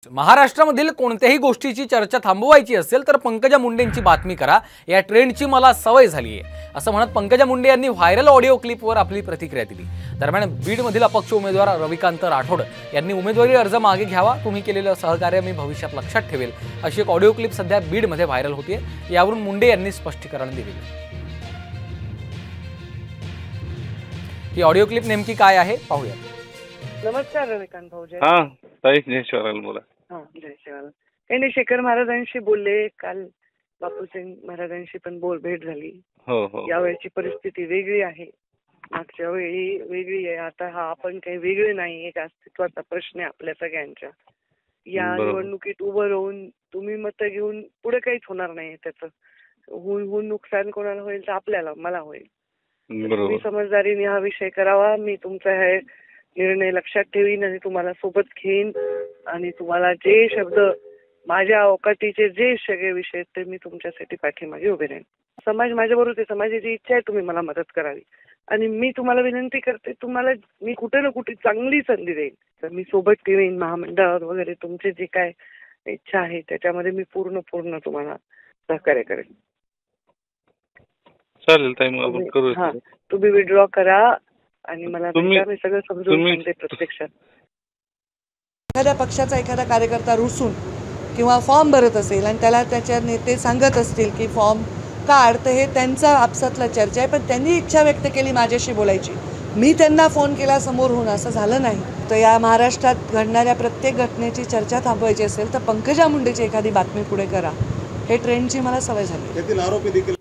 महाराष्ट्रामधील कोणत्याही गोष्टीची चर्चा थांबवायची असेल तर पंकजा मुंडेंची बातमी करा, या ट्रेंडची मला सवय झाली आहे असं म्हणत पंकजा मुंडे यांनी व्हायरल ऑडिओ क्लिपवर आपली प्रतिक्रिया दिली। दरम्यान बीडमधील अपक्ष उमेदवार रविकांत राठोड यांनी उमेदवारी अर्ज मागे घ्यावा, तुम्ही केलेलं सहकार्य मी भविष्यात लक्षात ठेवेल अशी एक ऑडिओ क्लिप सध्या बीडमध्ये व्हायरल होतीये। यावरून मुंडे यांनी स्पष्टीकरण दिले। ही ऑडिओ क्लिप नेमकी काय आहे पाहूया। नमस्कार रविकांत भाऊजी। हाँ ताई जय शिवराल बोला। हाँ जय शिवराल। काही नाही, शेखर महाराजांशी बोलले काल, बापूसिंग महाराजांशी पण भेट झाली। हो हो। यावेळची परिस्थिती वेगळी आहे, मागच्या वेळी वेगळी आहे, आता हा आपण काही वेगळे नाही, एक अस्तित्वाचा प्रश्न आहे आपल्या सगळ्यांच्या। या निवडणुकीत उभं राहून तुम्ही मतं घेऊन पुढे काहीच होणार नाही, त्याचं होऊन नुकसान कोणाला होईल तर आपल्याला, मला होईल। तुम्ही समजदारीने हा विषय करावा, मी तुमचा हे निर्णय लक्षात ठेवीन आणि तुम्हाला सोबत घेईन आणि तुम्हाला जे शब्द माझ्या अवकाटीचे जे सगळे विषय ते मी तुमच्यासाठी पाठीमागे उभे राहीन। समाज माझ्याबरोबर आहे, समाजाची इच्छा आहे तुम्ही मला मदत करावी आणि मी तुम्हाला विनंती करते, तुम्हाला मी कुठे ना कुठे चांगली संधी देईन तर मी सोबत ठेवीन। महामंडळावर वगैरे तुमचे जे काय इच्छा आहे त्याच्यामध्ये मी पूर्ण तुम्हाला सहकार्य करेन। चालेल ताई, मग आपण करू। हां, तुम्ही विड्रॉ करा आणि मला मी सगळं समजून सांगते प्रत्यक्षात। एखाद्या पक्षाचा एखादा कार्यकर्ता रुसून किंवा फॉर्म भरत असेल आणि त्याला त्याच्या नेते सांगत असतील की फॉर्म काढ, तर हे त्यांचा आपसातला चर्चा आहे, पण त्यांनी इच्छा व्यक्त केली माझ्याशी बोलायची, मी त्यांना फोन केला समोर होऊन, असं झालं नाही। तर या महाराष्ट्रात घडणाऱ्या प्रत्येक घटनेची चर्चा थांबवायची असेल तर पंकजा मुंडेची एखादी बातमी पुढे करा, हे ट्रेंडची मला सवय झाली।